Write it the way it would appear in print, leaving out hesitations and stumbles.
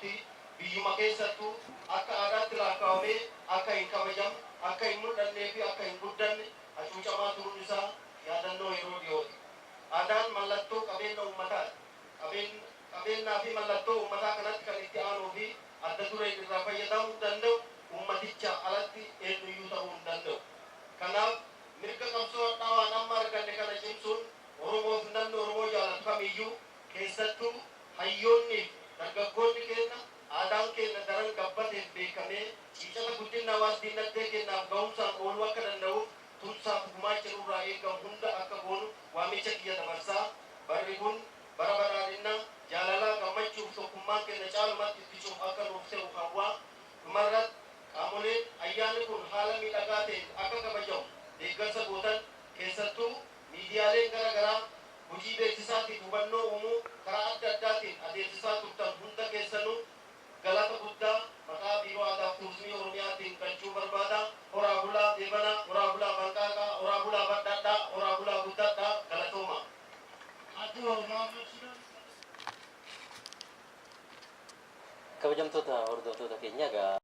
qabdi biyyuma keessattuu akka aadaatti lakkaa'amee akka hin kabajamne akka hin mul'annee fi akka hin guddanne hacuucamaa turuun isaa yaadannoo yeroo dhiyooti. Aadaan mallattoo qabeenya uummataati. Qabeenyaa fi mallattoo uummataa kanatti kan itti aanuu fi adda dureen irraa fayyadamuu danda'u uummaticha alatti eenyuyyuu ta'uu hin danda'u. Kanaaf mirga qabsoo dhaawaan amma arganne kana cimsuun Oromoof namni Oromoo jaalatu kamiyyuu keessattuu hayyoonni dargaggoonni keenya aadaan keenya daran gabbateef beekamee ciicata guddina hawaasa diinagdee keenyaaf ga'umsaan ooluu akka danda'uuf tumsaaf gumaacha nurraa eegamu hunda akka goonu waamicha kiyya dabarsaa. Barri kun bara badhaadhinaa jaalalaa gammachuuf tokkummaan keenya caalumatti itti cufu akka nuuf ta'u hawwaa. Dhumarratti qaamoleen ayyaanni kun haala miidhagaa ta'een akka kabajamu deeggarsa gootan keessattuu miidiyaaleen garaagaraa hojii beeksisaatiif hubannoo uumuu karaa adda addaatiin adeemsisaa turtan hunda keessanuu galata guddaa maqaa biiroo aadaa fi turizimii Oromiyaatiin galchuu barbaada. Horaa bulaa deebanaa, horaa bulaa banqaaqaa, horaa bulaa badhaadhaa, horaa bulaa guddadhaa galatooma. Kabajamtoota hordoftoota keenya